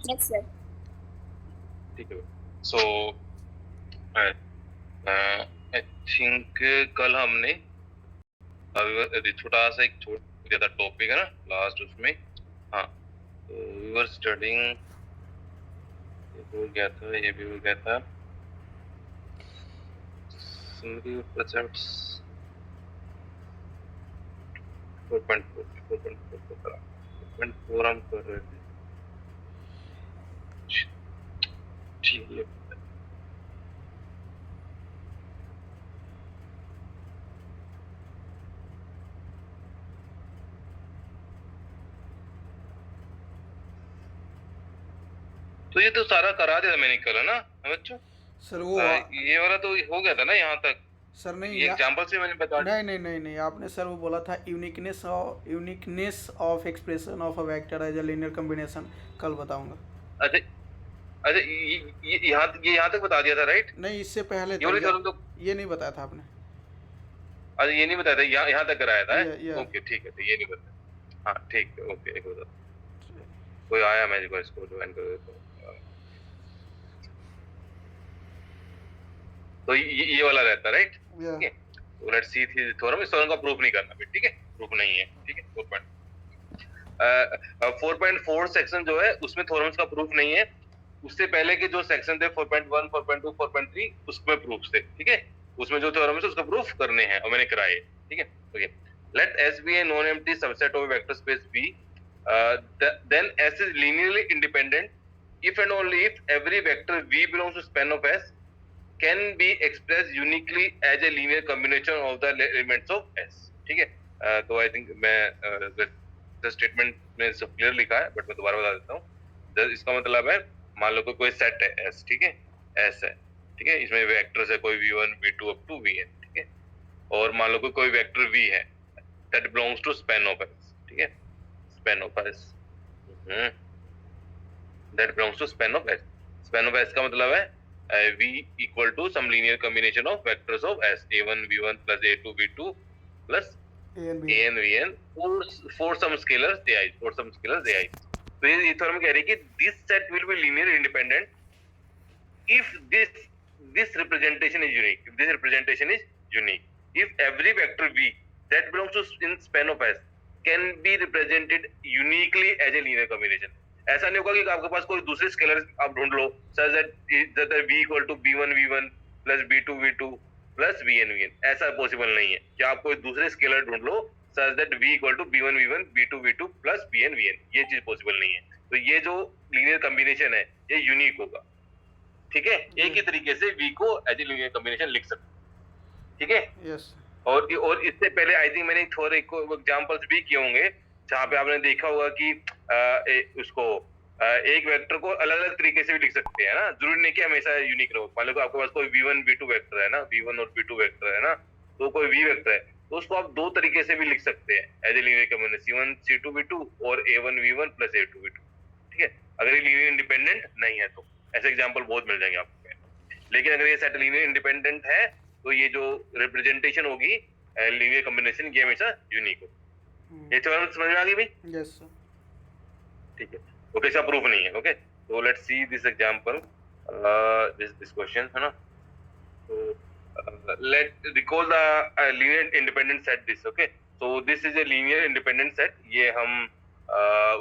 Yes, sir. ठीक है। सो I think कल हमने अभी छोटा सा एक छोड़ दिया था टॉपिक है ना लास्ट उसमें। हाँ, तो वी वर स्टडिंग, ये हो गया था, ये भी हो गया था। summary of projects 4.4 हम कर रहे थे। ठीक है, तो ये तो सारा करा दिया था मैंने कल, है ना बच्चों? सर वो ये वाला तो हो गया था ना यहाँ तक। सर नहीं ये एग्जांपल से मैंने बता नहीं नहीं नहीं नहीं आपने सर वो बोला था uniqueness of expression of a vector as a linear combination कल बताऊंगा। अच्छा अच्छा, ये यहाँ तक बता दिया था, राइट? नहीं इससे पहले ये वाली थ्योरम तो ये नहीं बताया था आपने। अच्छा, ये नहीं बताया था, यहाँ तक कराया था। या ओके ठीक है, तो ये नहीं बताया। हाँ ठीक है, ओके। एक बता, कोई आया, मैं इसको ज्वाइन कर देता हूँ। तो ये वाला रहता, राइट? ठीक है, तो लेट्स सी थ्योरम। इस थ्योरम का प्रूफ नहीं करना, ठीक है, प्रूफ नहीं है, ठीक है। 4.4 सेक्शन जो है उसमें थ्योरम्स का प्रूफ नहीं है। उससे पहले के जो सेक्शन थे 4.1, 4.2, 4.3 उसमें प्रूफ थे, ठीक है। उसमें जो थ्योरम है उसका प्रूफ करने हैं और मैंने कराए, ठीक है। Okay, let S be a non-empty subset of a vector space V, then S is linearly independent if and only if every vector V belongs to span of S can be expressed uniquely as a linear combination of the elements of S, ठीक है। तो I think मैं statement में सब clear लिखा है, but मैं दोबारा बता देता हूँ। इसका मतलब है, मान लो कोई सेट है S, ठीक है, S है, ठीक है, इसमें वेक्टर्स है कोई V1, V2 up to Vn, ठीक है। और मान लो कोई वेक्टर V है that belongs to span of S, ठीक है, span of S, that belongs to span of S। span of S का मतलब है V equal to some linear combination of vectors of S, A1 V1 plus A2 V2 plus AN VN for some scalars AI, for some scalars AI। तो ये theorem कह रही है कि this set will be linear independent if this representation is unique, if this representation is unique, if every vector V that belongs to in span of S can be represented uniquely as a linear combination। ऐसा नहीं होगा कि आपके पास कोई दूसरे scalar आप ढूंढ लो such that V equal to B1 V1 plus B2 V2 plus Vn Vn, ऐसा पॉसिबल नहीं है कि आप कोई दूसरे स्केलर ढूंढ लो such that V equal to B1 V1 B2 V2 plus Vn Vn, ये चीज पॉसिबल नहीं है। तो ये जो लीनियर कॉम्बिनेशन है ये यूनिक होगा, ठीक है। एक ही तरीके से V को एज ए लीनियर कॉम्बिनेशन लिख सकते, ठीक है। यस और इससे पहले आई थिंक मैंने थोड़े एग्जांपल्स भी किए होंगे जहाँ पे आपने देखा होगा कि उसको एक वेक्टर को अलग अलग तरीके से भी लिख सकते हैं ना, जरूरी नहीं कि हमेशा यूनिक रहो। मान लो आपके पास कोई V1 V2 वेक्टर है ना, V1 और V2 वेक्टर है ना, तो कोई V वेक्टर है तो उसको आप दो तरीके से भी लिख सकते हैं as a linear combination, C1 C2 V2 और A1 V1 plus A2 V2, ठीक है, अगर ये लीनियर इंडिपेंडेंट नहीं है तो। ऐसे एग्जाम्पल बहुत मिल जाएंगे आपको। लेकिन अगर ये सेट लीनियर इंडिपेंडेंट है तो ये जो रिप्रेजेंटेशन होगी लीनियर कॉम्बिनेशन की हमेशा यूनिक हो। ये थ्योरम समझ में आ गई भाई? यस सर ठीक है, ओके, इसका प्रूफ नहीं है। ओके, तो let's see this example, this question है ना। तो let recall the linear independent set this. Okay, so this is a linear independent set, ये हम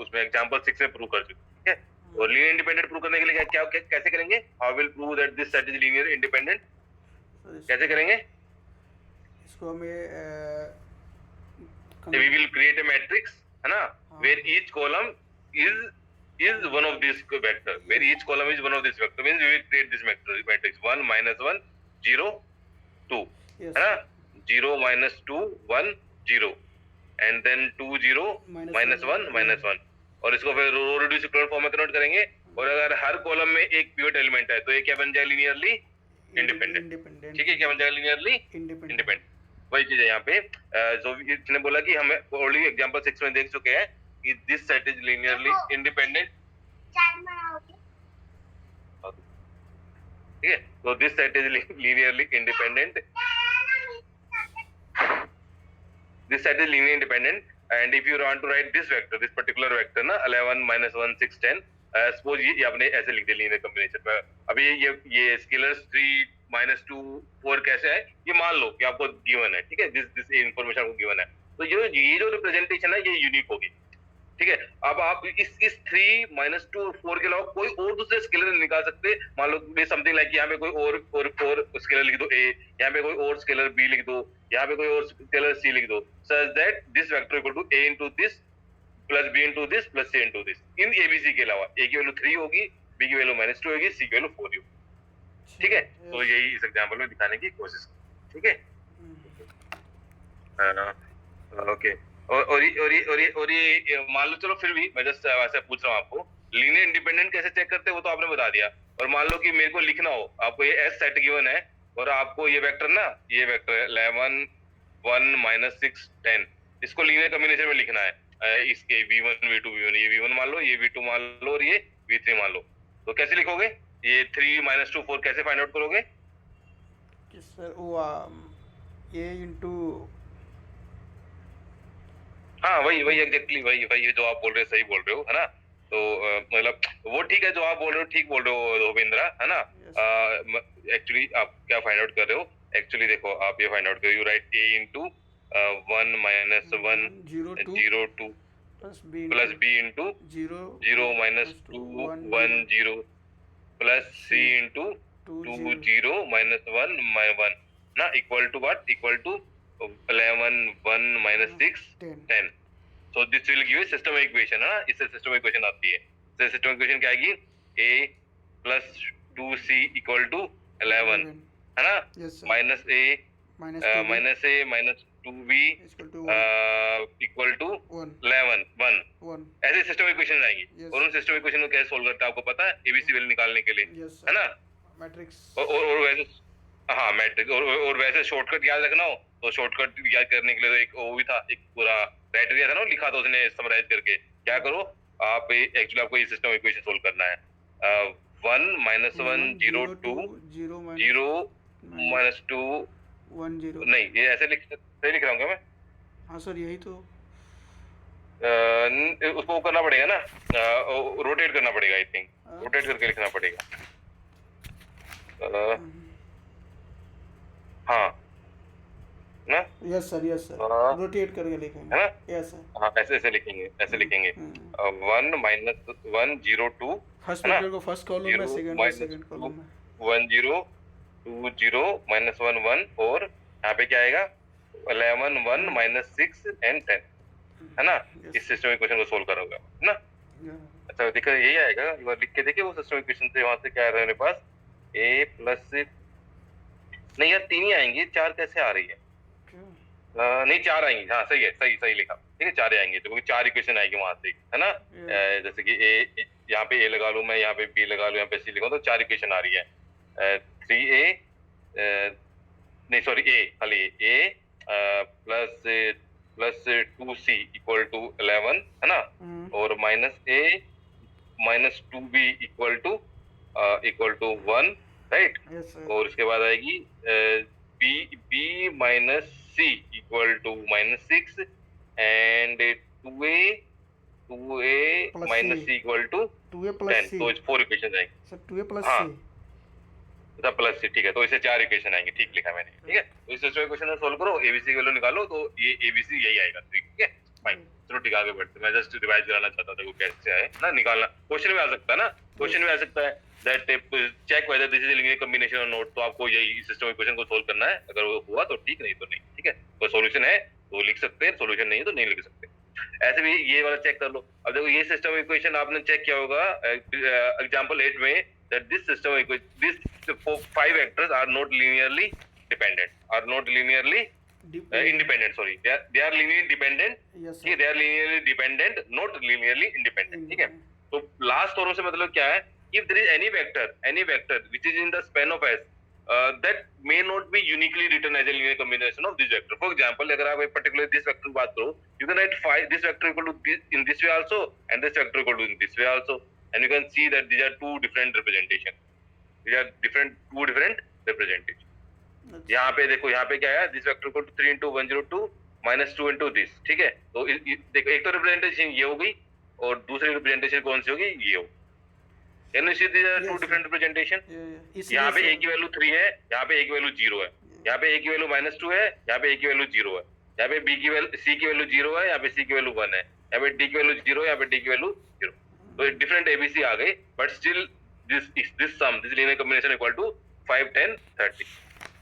उसमें एग्जांपल 6 में प्रूव कर चुके हैं, ठीक है। और लीनियर इंडिपेंडेंट प्रूव करने के लिए क्या कैसे करेंगे? How will prove that this set is linear independent, कैसे करेंगे? इसको हमें we will create a matrix, है ना, where each column is one of these vector, where each column is one of this vector, means we will create this matrix 1 minus 1 0 2, है ना, 0 minus 2 1 0 and then 2 0 minus 1 minus 1, और इसको फिर row reduce equal form में convert करेंगे। और अगर हर column में एक पिवट एलिमेंट है तो ये क्या बन जाएगा? लीनियरली इंडिपेंडेंट, ठीक है। क्या बन जाएगा? Linearly independent. वही चीज है यहाँ पे। जो इसने बोला कि हम ऑलरेडी एग्जांपल 6 में देख चुके हैं कि this set is linearly independent, ठीक है। तो this set is linearly independent, this set is linearly independent, and if you want to write this vector, this particular vector na 11 minus 1 6 10, suppose ये आपने ऐसे लिख दिया लीनियर कॉम्बिनेशन में। अभी ये स्केलर्स 3 -2 4 कैसे है ये मान लो कि आपको गिवन है, ठीक है, दिस इंफॉर्मेशन आपको गिवन है, तो ये जो रिप्रेजेंटेशन है ये यूनिक होगी, ठीक है। अब आप इस 3 -2 और 4 के अलावा कोई और दूसरे स्केलर निकाल सकते, मान लो समथिंग लाइक यहाँ पे कोई और स्केलर लिख दो a, यहाँ पे कोई और स्केलर b लिख दो, यहाँ पे कोई और स्केलर c लिख दो, such that this vector equal to a into this plus b into this plus c into this in abc के अलावा। a की वैल्यू 3 होगी, b की वैल्यू -2 होगी, c की वैल्यू 4 होगी, ठीक है। तो यही इस एग्जांपल में दिखाने की कोशिश की, ठीक है। ओके, और ये मान लो, चलो फिर भी मैं जस्ट वैसे पूछ रहा हूँ आपको, लीनियर इंडिपेंडेंट कैसे चेक करते हैं वो तो आपने बता दिया, और मान लो कि मेरे को लिखना हो, आपको ये एस सेट गिवन है और आपको ये वेक्टर ना, ये वेक्टर 11 1 -6 10 इसको लीनियर कॉम्बिनेशन में लिखना है, इसके v1 v2 v1, ये v1 मान लो, ये v2 मान लो और ये v3 मान लो, तो कैसे लिखोगे? ये 3 -2 4 कैसे फाइंड आउट करोगे? सर वो a into, हाँ वही एग्जैक्टली वही जो आप बोल रहे हो, सही बोल रहे हो, है ना। तो मतलब वो ठीक है जो आप बोल रहे हो, ठीक बोल रहे हो धोबिंद्रा, है ना। एक्चुअली आप क्या फाइंड आउट कर रहे हो? एक्चुअली देखो आप ये फाइंड आउट करो, you right a into 1 -1 0 2 plus b into 0 -2 1 0 plus c into 2 0 -1 1 ना, equal to what? Equal to 11 1 -6 10। So this will give a system equation, है ना। इससे सिस्टम इक्वेशन आती है। तो सिस्टम इक्वेशन क्या आएगी? a plus 2c equal to 11, है ना, minus a minus 2b equal to 11 1 ऐसे सिस्टम इक्वेशन आएंगी। और उन सिस्टम इक्वेशन को कैसे सोल्व करता है आपको पता है? एबीसी वैल्यू निकालने के लिए, है ना, मैट्रिक्स। और वैसे हाँ मैट्रिक्स, और वैसे शॉर्टकट याद रखना हो तो शॉर्टकट याद करने के लिए तो एक वो भी था, एक पूरा क्राइटेरिया था ना, लिखा था उसने समराइज करके। क्या करो आप, एक्चुअली आपको ये सिस्टम इक्वेशन सोल्व करना है। 1 -1 0 2 0 -2 1 0 नहीं, ये ऐसे सही लिख रहा हूँ क्या मैं? हाँ सर यही तो। उसको करना पड़ेगा ना, रोटेट करना पड़ेगा, आई थिंक रोटेट करके लिखना पड़ेगा। हाँ ना, यस सर रोटेट करके लिखेंगे, है ना। यस सर, हाँ ऐसे लिखेंगे, ऐसे लिखेंगे 1 -1 0 2 फर्स्ट वेक्टर को फर्स्ट कॉलम में, सेकंड कॉलम में 1 0 2 0 -1 1, और यहाँ पे क्या आएगा 11 1 -6 and 10, है ना। इस सिस्टम इक्वेशन को सोल्व करोगे ना। अच्छा देखो यही आएगा, एक बार लिख के देखिए वो सिस्टम इक्वेशन से, वहां से क्या आ रहा है मेरे पास, a प्लस नहीं यार 3 ही आएंगी, 4 कैसे आ रही है? नहीं 4 आएंगी, हाँ सही है, सही लिखा, ठीक है 4 आएंगी, तो 4 इक्वेशन आएगी वहां से, है ना। जैसे कि a, यहाँ पे a लगा लूं मैं, यहाँ पे b लगा लूं, यहाँ पे c लिखा, तो 4 इक्वेशन आ रही है। 3a नहीं सॉरी a खाली a plus 2c equal to 11, है ना, और -a -2b equal to 1, right. और इसके बाद आएगी b minus c equal to -6 and 2a minus c equal to 10, तो 4 इक्वेशन आएंगे सर, 2a प्लस हाँ c, अच्छा प्लस c, ठीक है, तो इसे 4 इक्वेशन आएंगे, ठीक लिखा मैंने, ठीक है। तो इस सिस्टम इक्वेशन को सोल्व करो, एबीसी की वैल्यू निकालो, तो ये एबीसी यही आएगा, ठीक है फाइन। चलो ठीक है आगे बढ़ते, मैं जस्ट रिवाइज कराना चाहता था वो कैसे आए ना, निकालना क्वेश्चन में आ सकता है ना, क्वेश्चन में आ सकता है that check whether this is linear combination और नॉट, तो आपको यही सिस्टम इक्वेशन को सोल्व करना है, अगर वो हुआ तो ठीक, नहीं तो नहीं, ठीक है। कोई सॉल्यूशन है तो लिख सकते हैं, सॉल्यूशन नहीं है तो नहीं लिख सकते। ऐसे भी ये वाला चेक कर लो। अब देखो ये सिस्टम इक्वेशन आपने चेक किया होगा एग्जांपल 8 में, that this system equation this 5 vectors are not linearly dependent, are not linearly independent, sorry, they are linearly dependent, yes they are linearly dependent, not linearly independent, ठीक है। तो last form से मतलब क्या है, if there is any vector which is in the span of S that may not be uniquely written as a linear combination of this vector. For example, अगर आप एक particular this vector की बात करो, you can write 5 this vector equal to this in this way also and this vector equal to in this way also, and you can see that these are two different representation, these are two different representation। यहाँ पे देखो, यहाँ पे क्या है, this vector equal to 3 into 102 -2 into this, ठीक है। तो देखो एक तो रिप्रेजेंटेशन ये हो गई और दूसरी रिप्रेजेंटेशन कौन सी होगी, ये हो, can you see these are two Yes, different representation? इसलिए यहाँ पे से- a की वैल्यू 3 है, यहाँ पे a की वैल्यू 0 है, यहाँ पे a की वैल्यू -2 है, यहाँ पे a की वैल्यू 0 है, यहाँ पे b की वैल्यू c की वैल्यू 0 है, यहाँ पे c की वैल्यू 1 है, यहाँ पे d की वैल्यू 0 है, यहाँ पे d की वैल्यू 0। तो डिफरेंट abc आ गई, but still this linear combination equal to 5, 10, 30.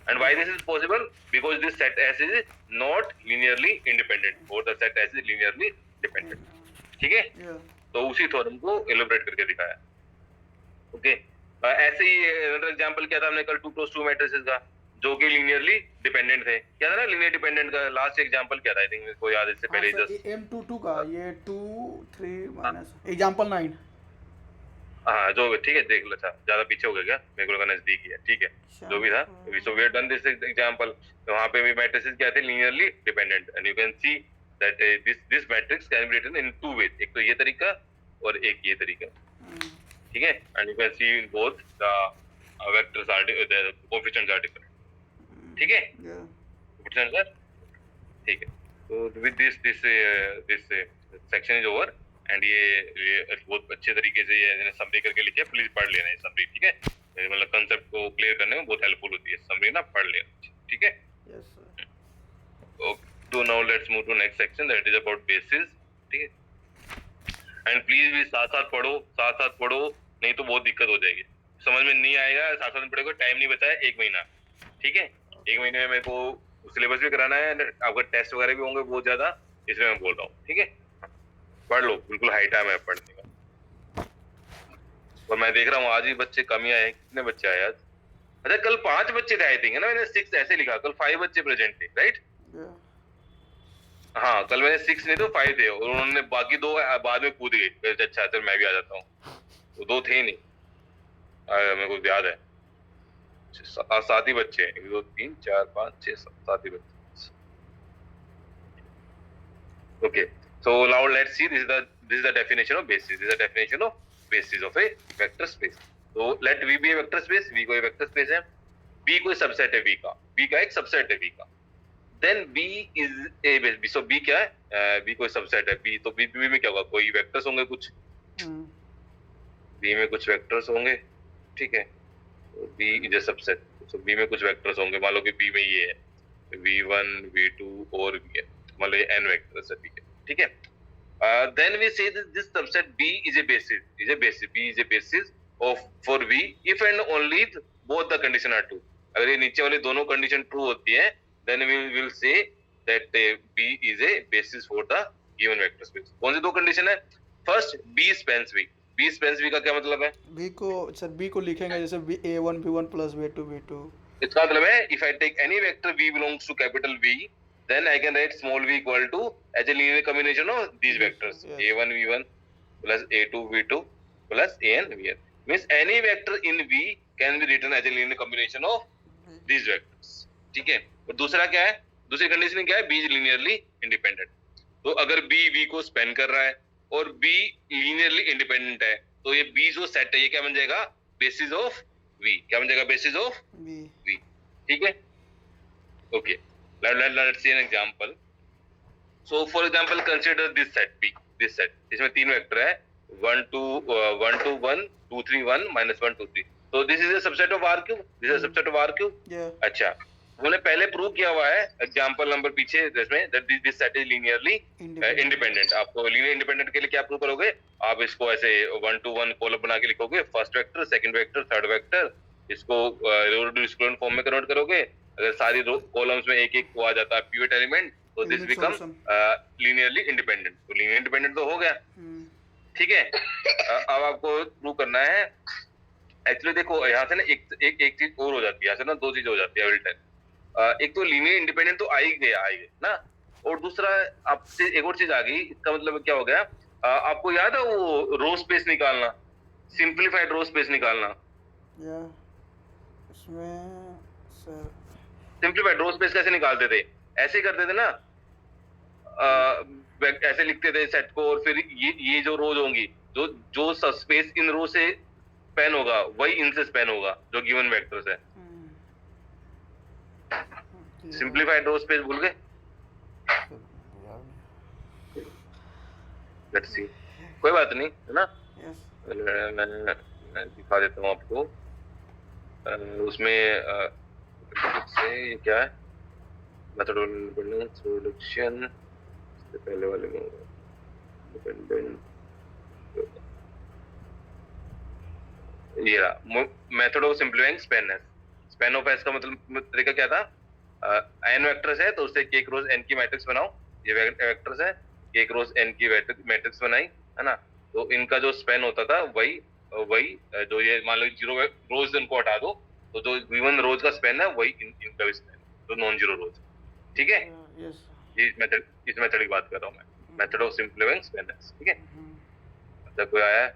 And why this is possible? Because this set S is not linearly independent, or the set S is linearly dependent. ठीक है? Yeah. तो उसी theorem को एलिब्रेट करके दिखाया। Okay, ऐसे ही another example क्या था हमने कल 2 क्रॉस 2 मैट्रिसेस का, जो कि लीनियरली डिपेंडेंट थे। क्या था ना लीनियर डिपेंडेंट का लास्ट एग्जांपल क्या था? आई थिंक मेरे को याद है, इससे पहले जस्ट M22 का ये 2 3 माइनस एग्जांपल 9। हाँ जो ठीक है, देख लो। अच्छा ज्यादा पीछे हो गया क्या? मेरे को लगा नजदीक ही है। ठीक है, जो भी था, so we have done this example. तो वहां पे भी मैट्रिसेस क्या थे? Linearly dependent. And you can see that this matrix can be written in two ways, एक तो ये तरीका और एक ये तरीका। ठीक है, and you can see in both the vectors are the coefficients are different. ठीक है, कोएफिशिएंट्स आर ठीक है। तो with this section is over, and ये बहुत अच्छे तरीके से ये समरी करके लिखी है, प्लीज पढ़ लेना ये समरी। ठीक है, मतलब कंसेप्ट को क्लियर करने में बहुत हेल्पफुल होती है समरी ना, पढ़ लेना। ठीक है, यस सर। ओके, तो now let's move to next section that is about basis. ठीक है, एंड प्लीज भी साथ साथ पढ़ो, नहीं तो बहुत दिक्कत हो जाएगी, समझ में नहीं आएगा। साथ साथ पढ़ेगा, टाइम नहीं बचा है, 1 महीना। ठीक है, 1 महीने में मेरे को सिलेबस भी कराना है, आपका टेस्ट वगैरह भी होंगे बहुत ज्यादा, इसलिए मैं बोल रहा हूँ। ठीक है, पढ़ लो, बिल्कुल हाई टाइम है पढ़ने का। और मैं देख रहा हूँ आज ही बच्चे कम ही आए। कितने बच्चे आए आज? अच्छा, कल 5 बच्चे थे आई थिंक, है ना? मैंने 6 ऐसे लिखा, कल 5 बच्चे प्रेजेंट थे, राइट? हाँ, कल मैंने 6 नहीं तो 5 थे, और उन्होंने बाकी 2 बाद में कूद गए। अच्छा चल मैं भी आ जाता हूँ, वो 2 थे ही नहीं। मेरे को याद है 7 ही बच्चे हैं, 1 2 3 4 5 6 7 ही बच्चे। Okay, so now let's see, this is the definition of basis. This is the definition of basis of a vector space. So let V be a vector space, V कोई vector space है, B कोई subset है V का, V का एक subset है V का, then B is a base। So B क्या है? B कोई सबसेट है B, तो B में क्या होगा? कोई वेक्टर्स होंगे कुछ, B में कुछ वेक्टर्स होंगे। ठीक है, तो B is a subset, so B में कुछ वेक्टर्स होंगे। मान लो कि B में ये है V1 V2 और Vn, मान लो ये n वेक्टर्स है B के। ठीक है, then we say that this subset B is a basis, B is a basis of for V if and only both the condition are true। अगर ये नीचे वाली दोनों कंडीशन ट्रू होती है, then we will say that B is a basis for the given vector space। कौन सी 2 condition है? First, B spans V। B spans V का क्या मतलब है? B को सर B को लिखेंगे जैसे A1 B1 plus B2 B2। इसका मतलब है if I take any vector V belongs to capital V, then I can write small v equal to as a linear combination of these vectors, yes, A1 V1 plus A2 V2 plus An Vn। Means any vector in V can be written as a linear combination of these vectors। ठीक है, और दूसरा क्या है? दूसरी condition क्या है? B is linearly independent। तो अगर B V को स्पेन कर रहा है और B linearly independent है, तो ये B जो सेट है ये क्या बन जाएगा? Basis of V। क्या बन जाएगा? Basis of V। ठीक है, okay, let's see an example। So for example consider this set B, this set, इसमें 3 वेक्टर है 1 2 1 2 1 2 3 1 minus 1 2 3। So this is a subset of R cube, this is a subset of R cube। अच्छा, हमने पहले prove किया हुआ है example number पीछे इसमें that this set is linearly independent। आपको लिनियर इंडिपेंडेंट के लिए क्या प्रूव करोगे? आप इसको ऐसे 1 to 1 कॉलम बना के लिखोगे, first vector, second vector, third vector, इसको रो कॉलम में कन्वर्ट करोगे। अगर सारी कॉलम्स में एक एक को आ जाता है पिवट एलिमेंट, तो दिस बिकम लीनियरली इंडिपेंडेंट। तो लीनियर इंडिपेंडेंट तो हो गया। ठीक है, अब आपको प्रूव करना है। एक्चुअली देखो यहाँ से ना एक चीज और हो जाती है, यहाँ से ना 2 चीजें हो जाती है एवरी टाइम। एक तो लीनियर इंडिपेंडेंट तो आ ही गया ना, और दूसरा आपसे एक और चीज आ गई। इसका मतलब क्या हो गया? आपको याद है वो रो स्पेस निकालना, सिंपलीफाइड रो स्पेस निकालना? इसमें सर सिंपलीफाइड रो स्पेस कैसे निकालते थे? ऐसे करते थे ना, ऐसे लिखते थे सेट को, और फिर ये जो रोज होंगी, जो स्पेस इन रो से स्पैन होगा वही इनसे स्पैन होगा, जो गिवन वेक्टर्स है। सिंपलीफाइड रो स्पेस भूल गए? लेट्स सी, कोई बात नहीं, है ना? मैं दिखा देता हूँ आपको। उसमें से ये क्या है, मेथड ऑफ इंडिपेंडेंस रिडक्शन, इससे पहले वाले में इंडिपेंडेंट, ये रहा method of simplifying span S. Span of S का मतलब तरीका क्या था, एन वेक्टर्स है तो उससे के क्रॉस एन की मैट्रिक्स बनाओ, ये वेक्टर्स है, के क्रॉस एन की मैट्रिक्स बनाई, है ना। तो इनका जो स्पैन होता था वही जो ये मान लो 0 रोज इनको हटा दो तो जो गिवन रोज का स्पैन है वही इनका भी स्पैन, तो नॉन जीरो रोज, ठीक है। ये इस मेथड की बात कर रहा हूँ मैं, method of simplifying span S, ठीक है। अच्छा कोई आया है,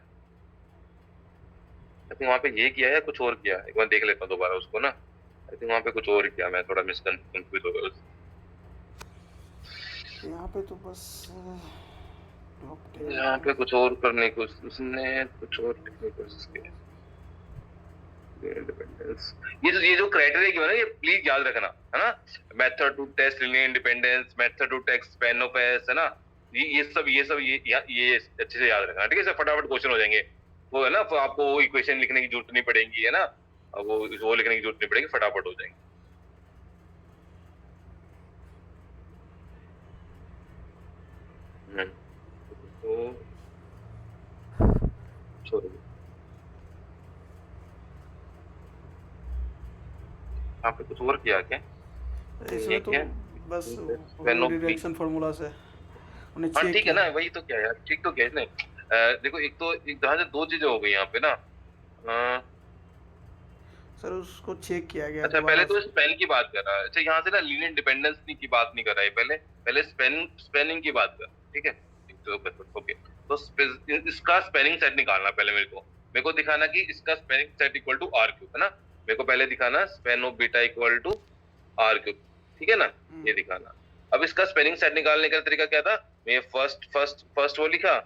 आई थिंक वहाँ पे ये किया है कुछ और किया, एक बार देख लेता हूँ दोबारा उसको ना। आई थिंक वहाँ पे कुछ और किया, मैं थोड़ा कंफ्यूज हो गया। यहाँ पे तो बस यहाँ पे कुछ और करने को उसने कुछ और लिखने की कोशिश की। इंडिपेंडेंस, ये जो क्राइटेरिया किया ना, ये प्लीज याद रखना, है ना। Method to test linear independence, method to test span of S, है ना। ये सब ये अच्छे से याद रखना, ठीक है। फटाफट क्वेश्चन हो जाएंगे, वो है ना, आपको वो इक्वेशन लिखने की जरूरत नहीं पड़ेगी, है ना, वो लिखने की जरूरत नहीं पड़ेगी, फटाफट हो जाएंगे। तो सॉरी, यहाँ पे कुछ और किया क्या? इसमें तो बस रिडक्शन फार्मूला से उन्हें हाँ चेक ठीक है ना, वही तो क्या यार, ठीक तो क्या है नहीं। देखो एक तरह से दो चीजें हो गई यहाँ पे ना। सर उसको चेक किया गया। अच्छा पहले तो स्पेन की बात कर रहा है, अच्छा यहाँ से ना लीनियर इंडिपेंडेंस की बात नहीं कर रहा है, पहले स्पेनिंग की बात कर, ठीक है। ओके, तो इसका स्पेनिंग सेट निकालना पहले मेरे को दिखाना कि इसका spanning set equal to R cube, है ना। मेरे को पहले दिखाना span of beta equal to R cube, ठीक है ना, ये दिखाना। अब इसका स्पेनिंग सेट निकालने का तरीका क्या था, मैं फर्स्ट वो लिखा,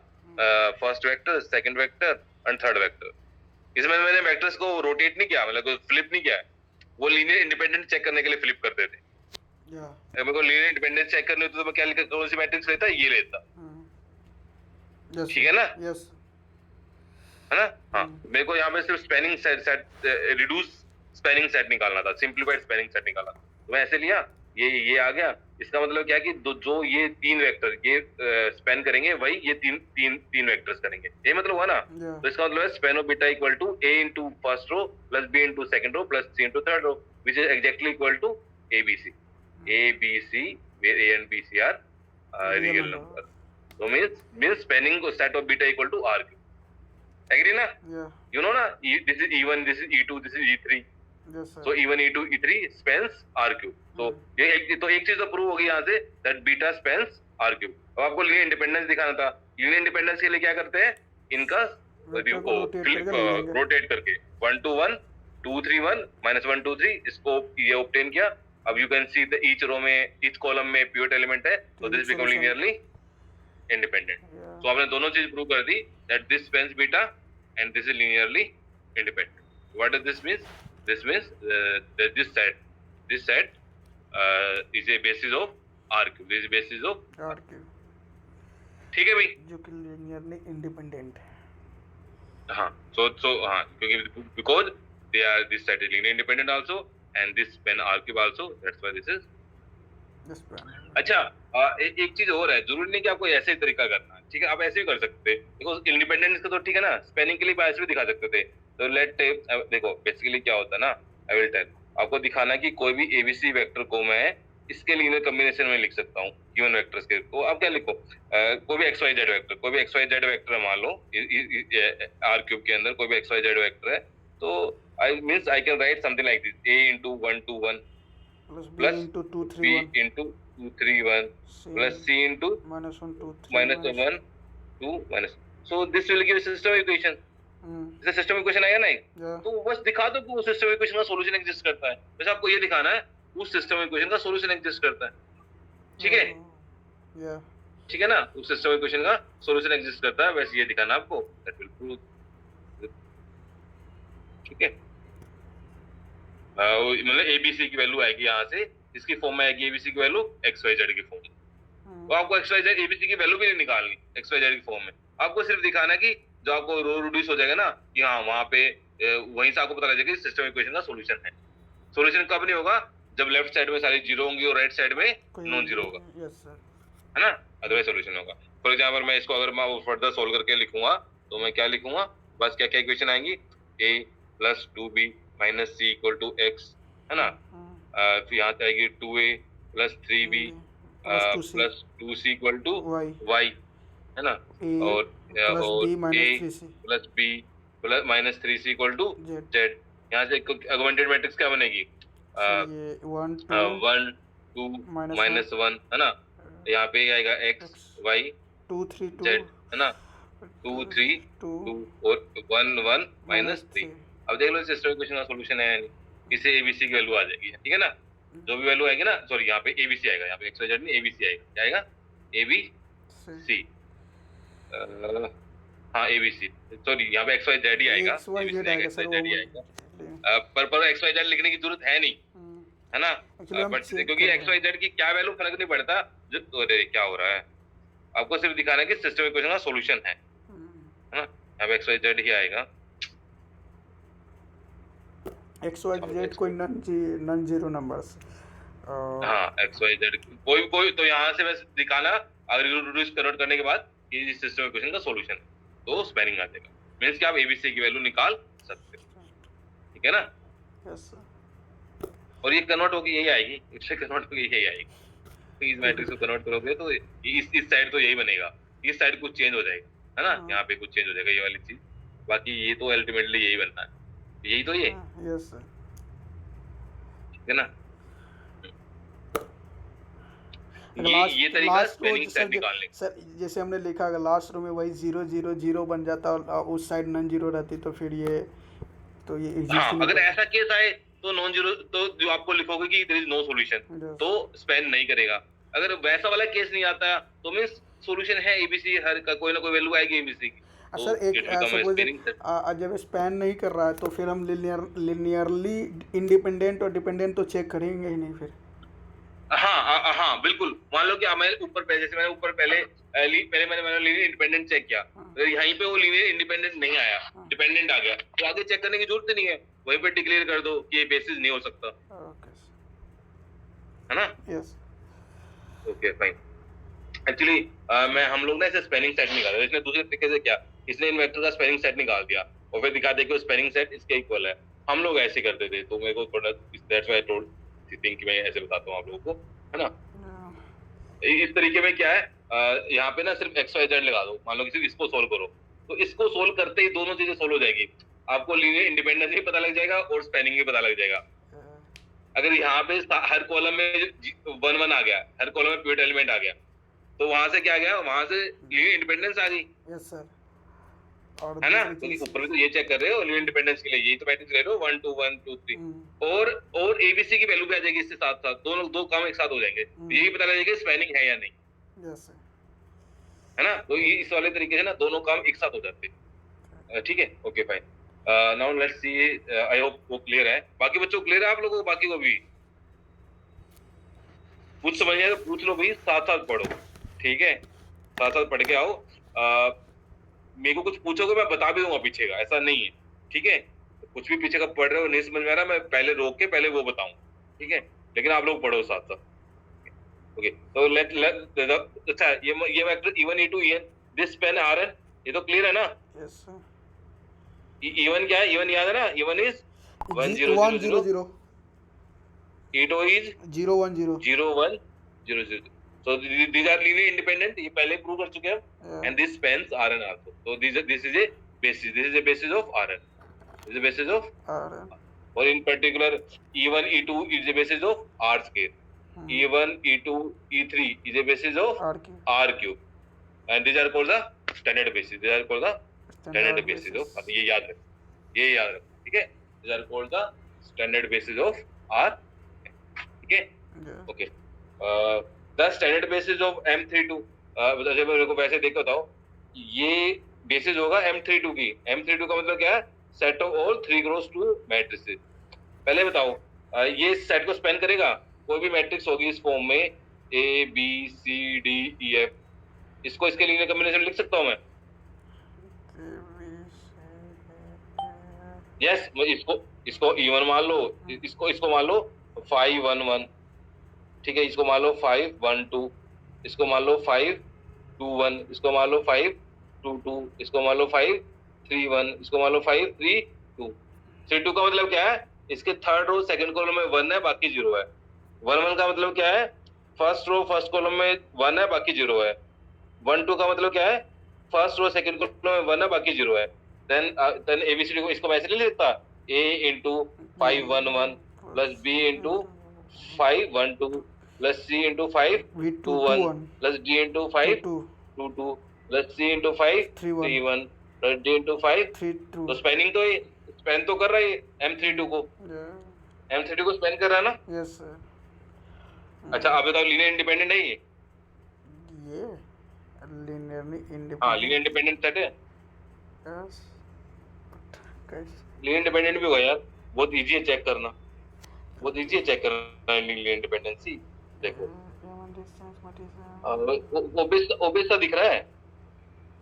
first vector, second vector and third vector. इसमें मैंने वेक्टर्स को रोटेट नहीं किया, मतलब फ्लिप नहीं किया, वो लीनियर इंडिपेंडेंस चेक करने के लिए फ्लिप करते थे। मेरे को लीनियर इंडिपेंडेंस चेक करनी होती तो मैं क्या लिखता, कौन सी मैट्रिक्स लेता, ये लेता, ठीक है ना, है ना। हाँ मेरे को यहाँ पे सिर्फ spanning set reduce spanning set निकालना था, सिंप्लीफाइड स्पेनिंग सेट निकालना था, तो मैं ऐसे लिया, ये आ गया। इसका मतलब क्या कि जो ये तीन वेक्टर ये स्पेन करेंगे वही ये तीन वेक्टर्स करेंगे, ये मतलब हुआ ना। तो इसका मतलब है span of beta equal to a into first row plus b into second row plus c into third row, which is exactly equal to abc where a and b c are real number, so means spanning set of beta equal to r cube, agree na? You know na, this is e1, this is e2, this is e3, so e1 e2 e3 spans r cube, so ये एक चीज तो prove हो गई यहाँ से that beta spans r cube। अब आपको लीनियर इंडिपेंडेंस दिखाना था, लीनियर इंडिपेंडेंस के लिए क्या करते हैं, इनका रोटेट करके 1 2 1 2 3 1 माइनस 1 2 3 इसको ये ऑब्टेन किया। अब you can see the each row में ईच कॉलम में पिवट एलिमेंट है, तो दिस बिकम लीनियरली इंडिपेंडेंट। तो आपने दोनों चीज प्रूव कर दी that this spans beta and this is linearly independent. What does this means? This means that this set is a basis of R cube, this basis of R cube, ठीक है भाई, जो कि लीनियरली इंडिपेंडेंट है। हाँ so हाँ, क्योंकि because they are this set is linear independent also and this span R cube also, that's why this is this span। अच्छा एक चीज और है, जरूरी नहीं कि आपको ऐसे ही तरीका करना है, ठीक है, आप ऐसे भी कर सकते हैं। देखो इंडिपेंडेंस का तो ठीक है ना, स्पेनिंग के लिए ऐसे भी दिखा सकते थे। तो लेट देखो बेसिकली क्या होता है ना, आई विल टेल आपको दिखाना कि कोई भी एबीसी वेक्टर को मैं इसके लीनियर कॉम्बिनेशन में लिख सकता हूँ गिवन वेक्टर्स के। तो आप क्या लिखो, कोई भी XYZ वेक्टर, कोई भी XYZ वेक्टर मान लो R क्यूब के अंदर कोई भी XYZ वेक्टर है, तो आई means I can write something like this a into 1 2 1 plus b into 2 3 1 b into 2 3 1 plus c into minus 1 2 3 minus 1 2 minus, so this will give system equation। जैसे system equation आएगा नहीं तो बस दिखा दो कि वो सिस्टम इक्वेशन का सॉल्यूशन एग्जिस्ट करता है। वैसे आपको ये दिखाना है उस सिस्टम इक्वेशन का सॉल्यूशन एग्जिस्ट करता है, ठीक है, ठीक है ना, उस सिस्टम इक्वेशन का सॉल्यूशन एग्जिस्ट करता है, वैसे ये दिखाना आपको, दैट विल प्रूव, ठीक है। मतलब एबीसी की वैल्यू आएगी यहाँ से, इसकी फॉर्म में आएगी एबीसी की वैल्यू XYZ की फॉर्म में। तो आपको XYZ एबीसी की वैल्यू भी नहीं निकालनी XYZ की फॉर्म में, आपको सिर्फ दिखाना कि जो आपको रो रिड्यूस हो जाएगा ना कि हाँ वहां पे वहीं से आपको पता लग जाएगा कि सिस्टम इक्वेशन का सॉल्यूशन है। सॉल्यूशन कब नहीं होगा? जब लेफ्ट साइड में सारी जीरो होंगी और राइट साइड में नॉन जीरो होगा, यस सर। है ना? अदरवाइज सॉल्यूशन होगा। फॉर एग्जांपल मैं इसको अगर मैं फर्दर सोल्व करके लिखूंगा तो मैं क्या लिखूंगा? बस क्या क्या इक्वेशन आएंगी? a plus 2b minus c equal to x, है ना? फिर यहाँ से आएगी 2a plus 3b plus 2c equal to y, है ना? और a plus b plus minus 3c equal to z। यहाँ से ऑगमेंटेड मैट्रिक्स क्या बनेगी? 1 2 माइनस 1, है ना? यहाँ पे आएगा x y 2 3 2 z, है ना? 2 3 2 और 1 1 माइनस 3। अब देख लो सिस्टम इक्वेशन का सॉल्यूशन है, इसे abc की वैल्यू आ जाएगी, ठीक है ना? जो भी वैल्यू आएगी ना, सॉरी यहाँ पे abc आएगा, यहाँ पे x y z नहीं abc आएगा। क्या आएगा? abc, हाँ abc, सॉरी यहाँ पे x y z ही आएगा, पर x y z लिखने की जरूरत है नहीं, है ना? बट क्योंकि x y z की क्या वैल्यू फर्क नहीं पड़ता, जो अरे क्या हो रहा है, आपको सिर्फ दिखाना है कि सिस्टम इक्वेशन का सॉल्यूशन है ना? यहाँ पे x y z ही आएगा। एक्स वाई जेड कोई नॉन जीरो नंबर्स, हाँ एक्स वाई जेड कोई तो यहाँ से बस दिखाना अगर रिड्यूस कन्वर्ट करने के बाद ये सिस्टम इक्वेशन का सॉल्यूशन है तो स्पैनिंग आ जाएगा। मींस कि आप एबीसी की वैल्यू निकाल सकते हो, ठीक है ना? Yes sir. और ये कन्वर्ट होगी यही आएगी, इससे कन्वर्ट होगी यही आएगी। तो इस मैट्रिक्स को कन्वर्ट करोगे तो इस साइड तो यही बनेगा, इस साइड कुछ चेंज हो जाएगा, है ना? यहाँ पे कुछ चेंज हो जाएगा ये वाली चीज, बाकी ये तो अल्टीमेटली यही बनना है, यही तो ये। यस सर, ठीक है ना? ये तरीका स्पेलिंग सेट निकालने। सर जैसे हमने लिखा अगर लास्ट रो में वही 0 0 0 बन जाता और उस साइड नॉन जीरो रहती तो फिर ये हाँ, अगर ऐसा केस आए तो नॉन जीरो, तो जो आपको लिखोगे कि देयर इज नो सॉल्यूशन तो स्पेन नहीं करेगा। अगर वैसा वाला केस नहीं आता तो मींस सॉल्यूशन है एबीसी, हर का कोई ना कोई वैल्यू आएगी एबीसी की। सर एक सपोज जब स्पैन नहीं कर रहा है तो फिर हम लिनियरली इंडिपेंडेंट और डिपेंडेंट तो चेक करेंगे ही नहीं फिर। हाँ बिल्कुल। मान लो कि मैं ऊपर पहले जैसे मैंने ऊपर पहले मैंने लीनियर इंडिपेंडेंट चेक किया, तो यहीं पे वो लीनियर इंडिपेंडेंट नहीं आया, डिपेंडेंट आ गया, तो आगे चेक करने की जरूरत नहीं है, वहीं पे डिक्लेयर कर दो कि ये बेसिस नहीं हो सकता, है ना? Yes, okay fine. एक्चुअली हम लोग ना इसे स्पेलिंग सेट निकाल रहे हैं, इसने दूसरे तरीके से क्या, इसने इन वेक्टर का स्पेलिंग सेट निकाल दिया और फिर दिखा दे कि स्पेलिंग सेट इसके इक्वल है। हम लोग ऐसे करते थे तो मेरे को थोड़ा that's why I told think कि मैं ऐसे बताता हूँ आप लोगों को, है ना? इस तरीके में क्या है, यहाँ पे ना सिर्फ एक्स वाई जेड लगा दो, मान लो किसी इसको सोल्व करो, तो इसको सोल्व करते ही दोनों चीजें सोल्व हो जाएगी, आपको लीनियर इंडिपेंडेंस भी पता लग जाएगा और स्पैनिंग भी पता लग जाएगा। अगर यहाँ पे हर कॉलम में 1 1 आ गया, हर कॉलम में पिवट एलिमेंट आ गया, तो वहां से क्या गया, वहां से लीनियर इंडिपेंडेंस आ गई। यस सर, है ना? क्योंकि ऊपर भी तो ये चेक कर रहे हो लीनियर इंडिपेंडेंस के लिए, यही तो मैट्रिक्स ले रहे हो 1 2 1 2 3 और एबीसी की वैल्यू भी आ जाएगी इसके साथ साथ, दोनों दो काम एक साथ हो जाएंगे, यही पता लग जाएगा स्पैनिंग है या नहीं। यस सर, है ना? तो ये इस वाले तरीके से ना दोनों काम एक साथ हो जाते हैं। ठीक है, okay fine. Now let's see, I hope वो क्लियर है, बाकी बच्चों को क्लियर है आप लोगों को? बाकी को भी कुछ समझ आए तो पूछ लो भाई, साथ साथ पढ़ो, ठीक है? साथ साथ पढ़ के आओ। मेरे को कुछ पूछोगे मैं बता भी दूंगा पीछे का, ऐसा नहीं है, ठीक है? कुछ भी पीछे का पढ़ रहे हो नहीं समझ में आ रहा, मैं पहले रोक के पहले वो बताऊं, ठीक है? लेकिन आप लोग पढ़ो साथ साथ। ओके, तो लेट अच्छा, ये vector e1 e2 en this span rn, ये तो क्लियर है ना? Yes sir. e1 क्या है? e1 याद है ना? e1 is 1 0 0 0, e2 is 0 1 0 0 1 0 0। So these are linear independent, ये पहले प्रूव कर चुके हैं, and this spans Rn also. So this is a basis. This is a basis of Rn. This is a basis of Rn. Or in particular, E1 E2 is a basis of R square. E1 E2 E3 is a basis of R cube. And these are called the standard basis. These are called the standard basis of. अब ये याद रख, ठीक है? These are called the standard basis of R. ठीक है? Okay. The standard basis of M32, जैसे मेरे को वैसे देख बताओ, ये बेसिस होगा M32 की। M32 का मतलब क्या है? Set of all 3 cross 2 matrices. पहले बताओ, ये सेट को स्पैन करेगा? कोई भी मैट्रिक्स होगी इस फॉर्म में A B C D E F, इसको इसके लीनियर कॉम्बिनेशन लिख सकता हूँ मैं? यस, इसको इसको E1 मान लो, इसको मान लो 5 1 1, ठीक है, इसको मान लो 5 1 2, इसको मान लो 5 2 1, इसको मान लो 5 2 2, इसको मान लो 5 3 1, इसको मान लो 5 3 2। 3 2 का मतलब क्या है? इसके थर्ड रो सेकंड कॉलम में 1 है, बाकी 0 है। 1 1 का मतलब क्या है? फर्स्ट रो फर्स्ट कॉलम में 1 है, बाकी 0 है। 1 2 का मतलब क्या है? फर्स्ट रो सेकंड कॉलम में 1 है, बाकी 0 है। देन एबीसीडी को इसको वैसे नहीं लिखता, a into 5 1 1 plus b into 5 1 2 plus c into 5 2 1 plus d into 5 2 2 plus c into 5 3 1 plus d into 5 तो स्पेनिंग तो स्पेन तो कर रहा है M32 को, M32 को स्पेन कर रहा है ना? Yes sir. अच्छा, आप बताओ लीनियर इंडिपेंडेंट है ये? Linearly independent. हाँ, लीनियर इंडिपेंडेंट सेट है। यस। लीनियर इंडिपेंडेंट भी होगा यार, बहुत इजी है चेक करना, बहुत इजी है चेक करना लीनियर इंडिपेंडेंसी। देखो ओबेस सा दिख रहा है।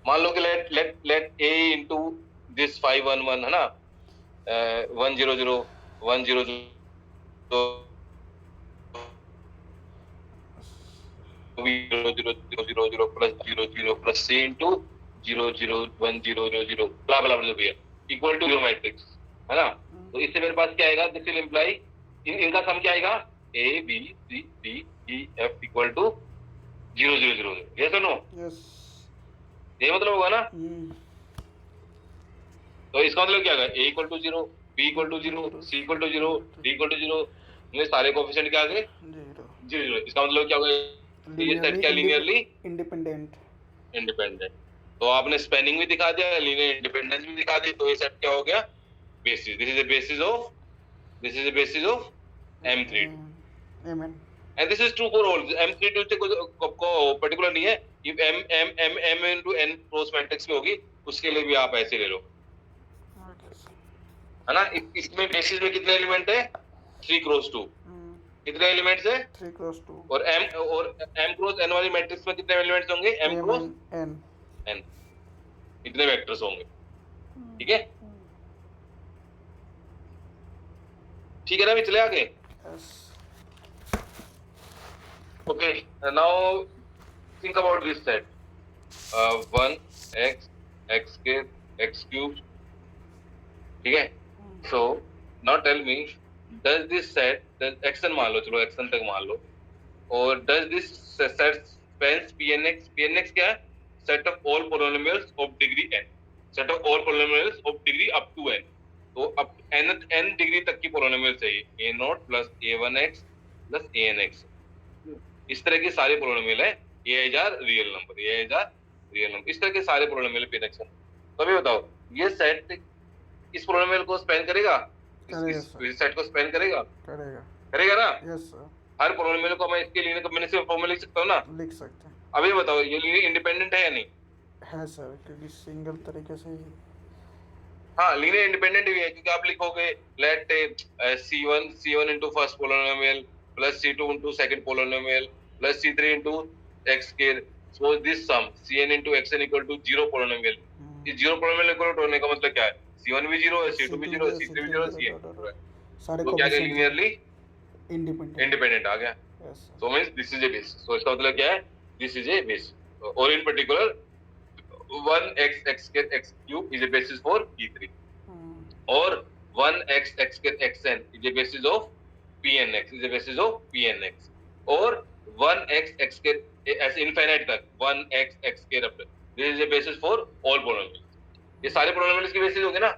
मान लो कि लेट a into this 5 1 1 है ना, 1 0 0 1 0 0 0 0 0 0 plus 0 0 plus c into 0 0 1 0 0 0 blah blah blah blah equal to 0 matrix है ना। तो इससे मेरे पास क्या आएगा? दिस विल इंप्लाई इनका सम क्या आएगा? a b c d e f equal to 0 0 0। Yes और नो? यस। ये मतलब होगा ना? तो इसका मतलब क्या है? a equal to 0, b equal to 0, c equal to 0, d equal to 0, ये सारे कोएफिशिएंट क्या आ गए? 0 0। इसका मतलब क्या होगा? ये सेट क्या लीनियरली इंडिपेंडेंट। तो आपने स्पेनिंग भी दिखा दिया, लीनियर इंडिपेंडेंस भी दिखा दी, तो ये सेट क्या हो गया? Basis. This is the basis of M32 and this is true for all. M32 से को पर्टिकुलर नहीं है, if M into n cross matrix में होगी, उसके लिए भी आप ऐसे ले लो, है ना। इसमें बेसिस में कितने एलिमेंट है? 3 क्रॉस 2। कितने एलिमेंट्स है? 3 क्रॉस 2। और m क्रॉस n वाली मैट्रिक्स में कितने एलिमेंट्स होंगे? m cross n। इतने वेक्टर्स होंगे, ठीक है? ठीक है ना, भी चले आगे। Okay, now think about this set 1x x square x cubed, ठीक है? So now tell me, does this set, does xn मान लो, चलो xn तक मान लो, और does this set spans pnx? pnx क्या है? set of all polynomials of degree n, set of all polynomials of degree up to n। तो अब n degree तक की पोलिनोमियल चाहिए, a0 plus a1x plus anx, इस तरह के सारे पोलिनोमियल है, ये रियल नंबर, इस तरह के सारे पोलिनोमियल pnx है। तो अभी बताओ, ये सेट इस पोलिनोमियल को स्पेन करेगा? इस सेट को स्पेन करेगा ना? Yes sir. हर पोलिनोमियल को मैं इसके लीनियर कॉम्बिनेशन फॉर्म में लिख सकता हूँ ना? लिख सकते हैं। अभी बताओ, ये लीनियर इंडिपेंडेंट है या नहीं? है सर, क्योंकि सिंगल तरीके से ही। हाँ, लीनियर इंडिपेंडेंट भी है, क्योंकि आप लिखोगे let c1 into first polynomial plus c2 into second polynomial plus c3 into x square, so this sum cn into xn equal to 0 polynomial. इस 0 पोलिनोमियल इक्वल होने का मतलब क्या है? c1 भी 0 है, c2 भी 0 है, c3 भी 0 है, cn भी 0 है, सारे तो क्या गया? लीनियरली इंडिपेंडेंट आ गया। So means this is a base. So इसका मतलब क्या है? दिस इज ए बेस, और in particular 1x x square x cube is a basis for P3, or 1x x square xn is a basis of Pnx, or 1x x square as infinite तक 1x x square up, this is a basis for all polynomials। ये सारे polynomials की basis होंगे ना?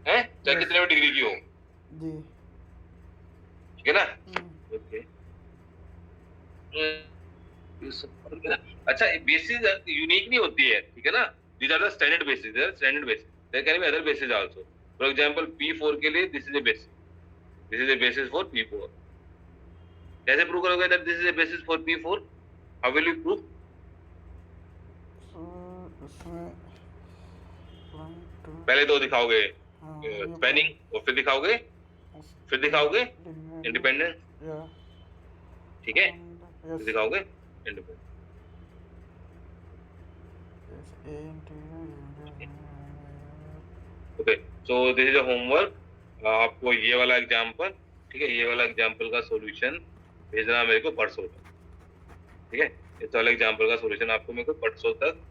हैं? चाहे कितने भी डिग्री की हो, ठीक है ना? ओके। अच्छा, बेसिस यूनिक नहीं होती है, ठीक है ना? These are the standard basis, there can be other basis also. For example P4 के लिए this is a basis for P4। कैसे प्रूव करोगे that this is a basis for P4? How will you prove? पहले तो दिखाओगे spanning, और फिर दिखाओगे इंडिपेंडेंस, ठीक है? फिर दिखाओगे independent. So this is a homework, आपको ये वाला एग्जाम्पल, ठीक है, ये वाला एग्जाम्पल का सॉल्यूशन भेजना मेरे को परसों तक, ठीक है, इस वाले एग्जाम्पल का सॉल्यूशन आपको मेरे को परसों तक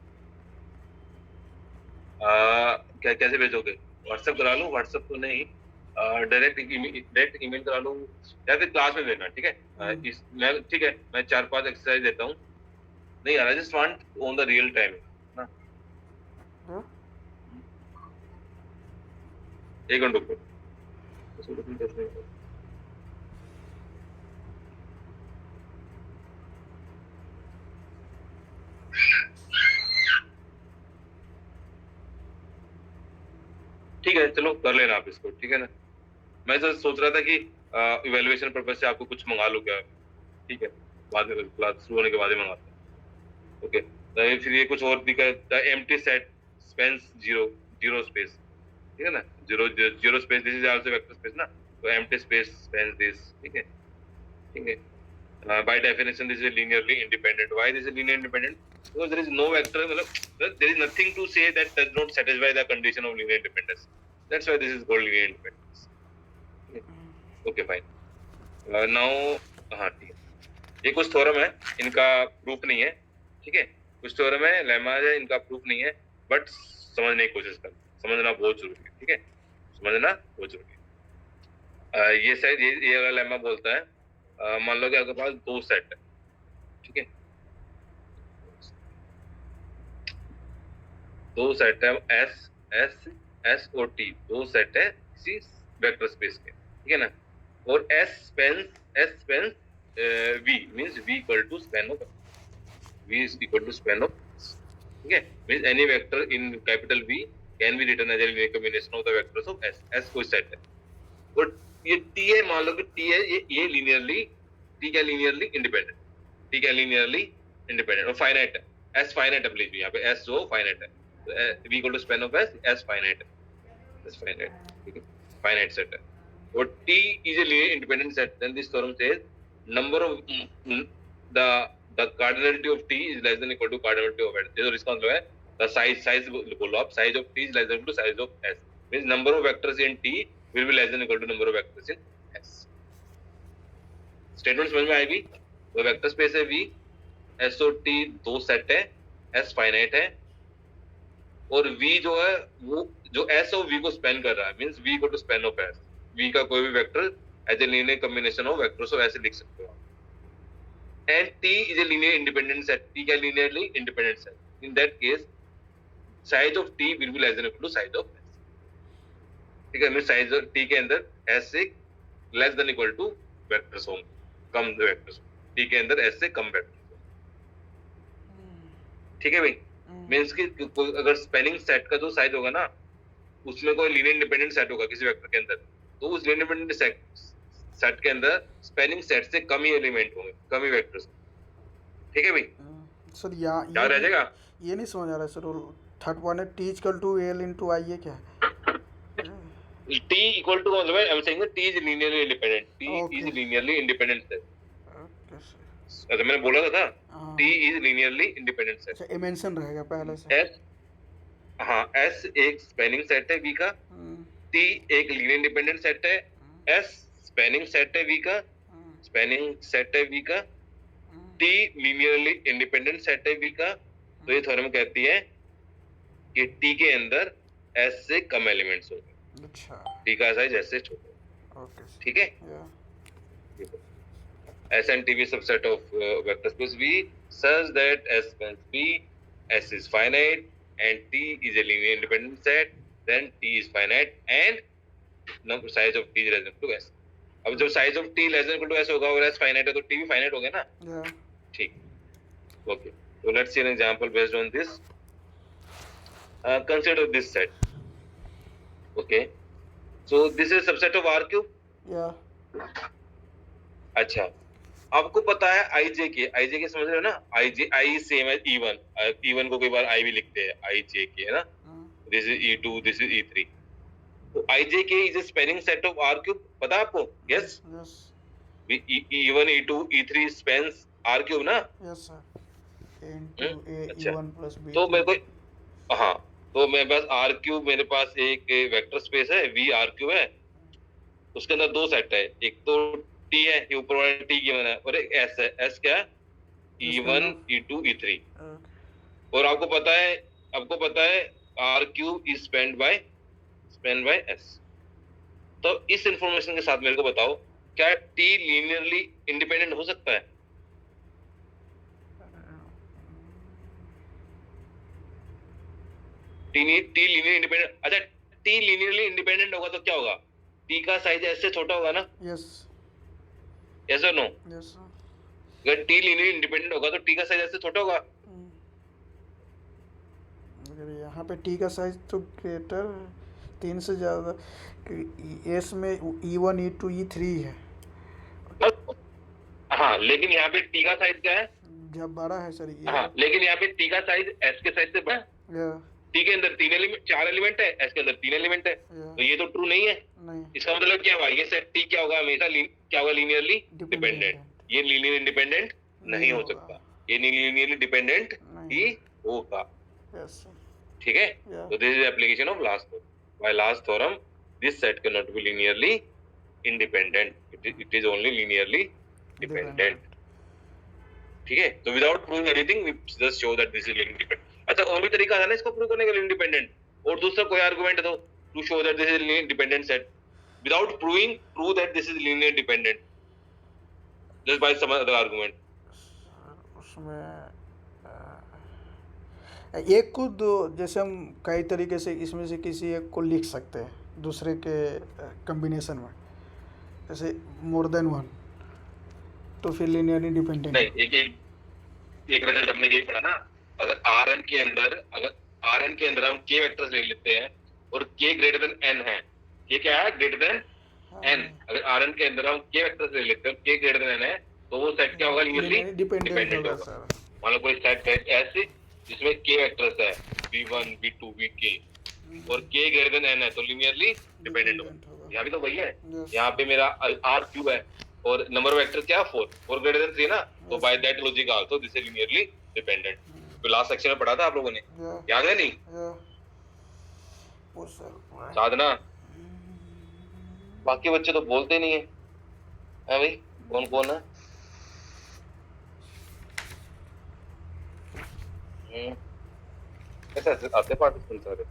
क्या कैसे भेजोगे? व्हाट्सएप करा लूँ? व्हाट्सएप तो नहीं, डायरेक्ट ईमेल करा लूँ, या फिर क्लास में भेजना, ठीक है? ठीक है, मैं 4-5 एक्सरसाइज देता हूँ। नहीं यार, I just want on the real time ना। एक मिनट रुको। ठीक है, चलो कर लेना आप इसको, ठीक है ना? मैं तो सोच रहा था कि इवैल्यूएशन पर्पस से आपको कुछ मंगा लो क्या, ठीक है, बाद में क्लास शुरू होने के बाद ही मंगाता हूँ। ओके, तो फिर ये कुछ और दिखा, the empty set Spence zero space, ठीक है ना? Zero space, this is also vector space ना, तो एम्प्टी स्पेस स्पेंस दिस, ठीक है, ठीक है। By definition this is linearly independent. Why this is linearly independent? Because there is no vector, there is nothing to say that does not satisfy the condition of linear independence. That's why this is called linear independence. Okay, fine. Now हाँ ठीक है, ये कुछ theorem है, इनका proof नहीं है, ठीक है, कुछ थ्योरम है, लेमा है, इनका प्रूफ नहीं है, बट समझने की कोशिश कर, समझना बहुत जरूरी है, ठीक है, समझना बहुत जरूरी है। ये शायद ये अगर लेमा बोलता है, मान लो कि आपके पास दो सेट है, ठीक है, दो सेट है एस एस एस और टी, दो सेट है इसी वेक्टर स्पेस के, ठीक है ना, और S span V means V equal to span of V is equal to span of, ठीक है, means any vector in capital V can be written as a linear combination of the vectors of S कोई set है, और ये T है, मान लो कि T है, ये लीनियरली, टी क्या लीनियरली इंडिपेंडेंट, टी क्या लीनियरली इंडिपेंडेंट और फाइनाइट है, एस फाइनाइट है, प्लीज यहाँ पे एस जो फाइनाइट है, V equal to span of S finite है, एस फाइनाइट, ठीक है, फाइनाइट सेट है, और T is a linear independent set, then this theorem says number of the cardinality of t is less than equal to cardinality of s, जो इसका मतलब है the size बोलो आप, size of t is less than equal to size of s, means number of vectors in t will be less than equal to number of vectors in S. Statement समझ में आएगी? वो vector space है V, S और T दो set है, S finite है, और V जो है वो जो S और V को स्पेन कर रहा है, means V equal to span of S, V का कोई भी vector as a linear combination of vectors, ऐसे लिख सकते हो। And T is a linear independent set, T क्या linearly independent set, in that case size of T will be less than equal to size of S, ठीक है, means size of T के अंदर S से less than equal two vectors होंगे, कम vectors, T के अंदर S से कम vectors, ठीक है भाई, मींस कि अगर स्पेनिंग सेट का जो साइज होगा ना, उसमें कोई लीनियर इंडिपेंडेंट सेट होगा किसी वेक्टर के अंदर, तो उस लीनियर इंडिपेंडेंट सेट के अंदर स्पेनिंग सेट से कम ही एलिमेंट होंगे, कम ही वेक्टर्स, ठीक है भाई? सर यहाँ क्या रह जाएगा? ये नहीं समझ आ रहा है सर, थर्ड वन है T equal to L into I, ये क्या है? T equal to मतलब है, I'm saying that T is linearly independent. T is linearly independent set. अगर मैंने बोला था T is linearly independent set. अच्छा, मेंशन रहेगा पहले से। S, हाँ, S एक स्पेनिंग सेट है V का, T एक लीनियर इंडिपेंडेंट सेट है, S स्पेनिंग सेट है V का, स्पेनिंग सेट है V का, T लीनियरली इंडिपेंडेंट सेट है V का, तो ये थ्योरम कहती है कि T के अंदर S से कम एलिमेंट्स होंगे। अच्छा, T का साइज S से छोटा, ओके, ठीक है? S and T be subset of vector space V such that S spans P, S is finite and T is a linear independent set, then T is finite and number size of T is less than equal to S. अब जब size of T less than equal to S होगा और S finite है तो T भी finite हो गया ना? ठीक, okay. So let's see an example based on this. Consider this set. Okay. So this is subset of R cube. Yeah. अच्छा, आपको पता है IJ के समझ रहे हो ना? I सेम है E1 को कई बार I भी लिखते हैं, IJ के है ना? This is E2, this is E3. तो IJ is a spanning set of R cube, पता है आपको? Yes. Yes. E1, E2, E3 spans R cube ना? Yes sir. into A अच्छा. E1 plus B. तो मेरे को हाँ, तो मेरे पास आर क्यूब, मेरे पास एक वेक्टर स्पेस है वी आर क्यूब है, उसके अंदर दो सेट है, एक तो टी है, ये ऊपर वाला टी गिवन है, और एक एस है। एस क्या है? E1 E2 E3। और आपको पता है R cube is span by S. तो इस इंफॉर्मेशन के साथ मेरे को बताओ, क्या टी लीनियरली इंडिपेंडेंट हो सकता है? टी लीनियर इंडिपेंडेंट, अच्छा टी लीनियरली इंडिपेंडेंट होगा तो क्या होगा? टी का साइज एस से छोटा होगा ना? यस यस और नो? यस अगर टी लीनियर इंडिपेंडेंट होगा तो टी का साइज एस से छोटा होगा। अगर यहाँ पे टी का साइज तो ग्रेटर 3 से ज़्यादा, एस में E1 E2 E3 है। हाँ, लेकिन यहाँ पे टी का साइज क्या है? जब बड़ा है सर ये। हाँ, लेकिन यहाँ पे टी का साइज एस के साइज से बड़ा है। टी के अंदर 4 एलिमेंट है, एस के अंदर 3 एलिमेंट है, तो ये तो ट्रू नहीं है। नहीं। इसका मतलब क्या हुआ? ये सेट टी क्या होगा? हमेशा क्या होगा? Linearly dependent. ये लीनियर इंडिपेंडेंट नहीं हो सकता, ये लीनियरली डिपेंडेंट ही होगा। ठीक है, तो this is application of last theorem. By last theorem this set can not be linearly independent, it is only linearly dependent. ठीक है, तो without proving anything we just show that this is linearly dependent. अच्छा, और भी तरीका है ना इसको प्रूव करने का इंडिपेंडेंट, और दूसरा कोई आर्गुमेंट दो to show that this is linear dependent set without prove that this is linear dependent, just by some other argument. उसमें एक को दो, जैसे हम कई तरीके से इसमें से किसी एक को लिख सकते हैं दूसरे के कॉम्बिनेशन में, जैसे मोर देन वन, तो फिर लीनियरली डिपेंडेंट नहीं। एक रिजल्ट हमने यही पढ़ा ना, अगर Rn के अंदर हम k वेक्टर्स ले लेते हैं और k ग्रेटर देन n है, ये क्या है? Greater than n। अगर Rn के अंदर हम k वेक्टर्स ले लेते हैं, k ग्रेटर देन n है, तो वो सेट क्या होगा? लीनियरली डिपेंडेंट होगा। मान लो कोई सेट है ऐसे जिसमें k वेक्टर्स है v1 v2 vk और k ग्रेटर देन n है, तो लीनियरली डिपेंडेंट होगा। यहाँ भी तो वही है, यहाँ पे मेरा r क्यूब है और नंबर वेक्टर क्या? 4 ग्रेटर देन 3 ना, तो by that logic also this is linearly dependent. तो लास्ट सेक्शन में पढ़ा था आप लोगों ने, याद है? नहीं साधना, बाकी बच्चे तो बोलते नहीं है। हाँ भाई, कौन कौन है? कैसे आते पार्टिसिपेंट सारे?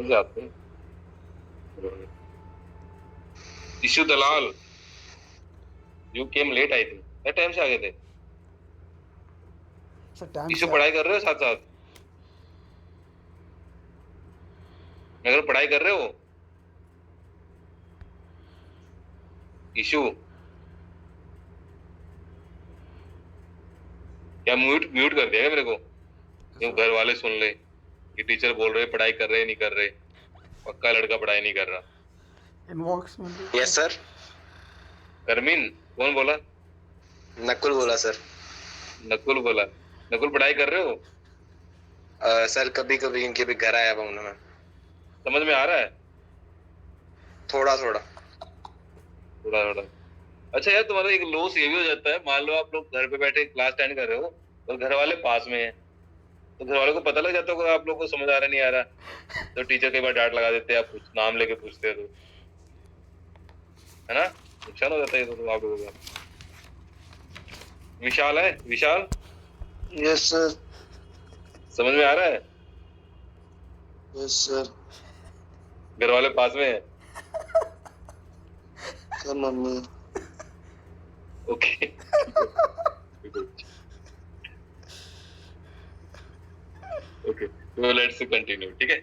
जाते Ishu Dalal, you came late I think, क्या टाइम से आ गए थे? इशू पढ़ाई कर रहे हो साथ साथ? अगर पढ़ाई कर रहे हो इशू, क्या म्यूट कर दिया मेरे को? क्यों घर वाले सुन ले कि टीचर बोल रहे पढ़ाई कर रहे नहीं कर रहे? पक्का लड़का पढ़ाई नहीं कर रहा। इनबॉक्स में यस सर। करमीन, कौन बोला? नकुल बोला सर। नकुल बोला। नकुल पढ़ाई कर रहे हो? सर कभी कभी इनके भी घर आया हुआ हूं मैं। समझ में आ रहा है? थोड़ा थोड़ा। अच्छा यार, तुम्हारा एक लॉस ये भी हो जाता है, मान लो आप लोग घर पे बैठे क्लास अटेंड कर रहे हो और घर वाले पास में है, तो घर वालों को पता लग जाता होगा आप लोग को समझ आ रहा नहीं आ रहा, तो टीचर कई बार डांट लगा देते हैं, आप नाम लेके पूछते हो, तो है ना, नुकसान हो जाता है तो आप लोगों का। विशाल है? विशाल, यस सर। समझ में आ रहा है? Yes sir. घर वाले पास में है? Sir mummy. ओके ओके, तो लेट्स कंटिन्यू। ठीक है,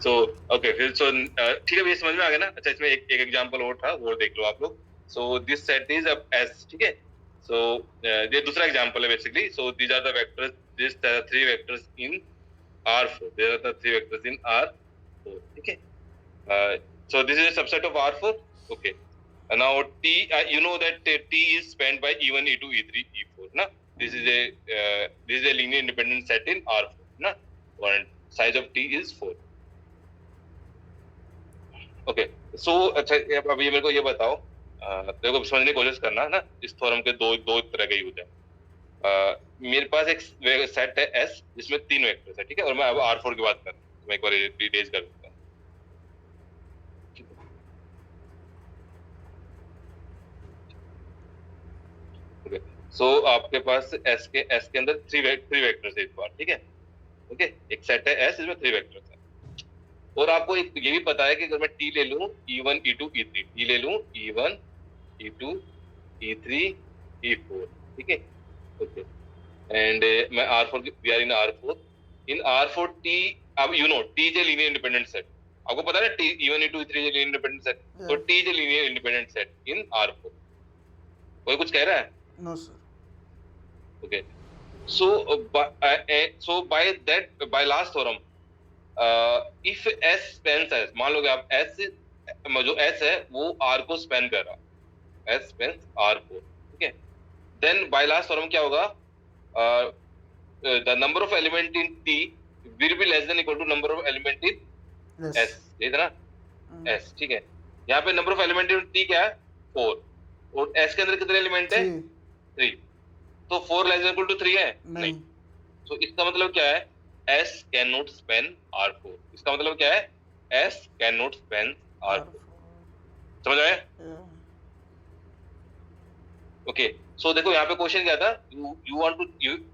सो ओके, फिर सो ठीक है, ये समझ में आ गया ना? अच्छा, इसमें एक एग्जांपल और था, वो देख लो आप लोग। So this set is S, ठीक है। सो ये दूसरा एग्जांपल है basically. So these are the vectors, this three vectors in R4, there are the three vectors in R4, ठीक है। So this is a subset of R4, okay. Now T, you know that T is spanned by E1, E2, E3, E4, ना? This is a linear independent set in R4, ना? And size of T is 4. Okay so अच्छा अब ये मेरे को ये बताओ, तेरे को समझने की कोशिश करना है ना, इस थ्योरम के दो दो तरह के यूज है। मेरे पास एक सेट है एस जिसमें 3 वेक्टर्स है, ठीक है, और मैं अब R4 की बात कर रहा हूँ, मैं एक बार रिटेज कर देता हूँ। ओके सो आपके पास एस के अंदर 3 वेक्टर्स है इस बार, ठीक है, ओके, एक सेट है एस जिसमें 3 वेक्टर्स है, और आपको एक ये भी पता है कि अगर मैं टी ले लूं E1 E2 E3, टी ले लूं E1 E2 E3 E4, ठीक है, ओके, एंड मैं R4 we are in R4, in R4 T, अब you know T is a linear independent set, आपको पता है ना, T E1 E2 E3 is a linear independent set, तो T is a linear independent set in R4। कोई कुछ कह रहा है? No sir. Okay so by last theorem, if S spans S, मान लो कि आप S जो S है वो R को स्पेन कर रहा, S स्पेन्स R4, ठीक है, देन बाय लास्ट थ्योरम क्या होगा, the number of element in T will be less than equal to number of element in S, ये था ना S, ठीक है, यहाँ पे number of element in T क्या है 4, और S के अंदर कितने एलिमेंट है 3, तो 4 लेस देन इक्वल टू 3 है नहीं, तो इसका मतलब क्या है S can not Spain R4, इसका मतलब क्या है S can not Spain R4, समझ आया? ओके सो देखो यहाँ पे क्वेश्चन क्या था, यू वांट टू,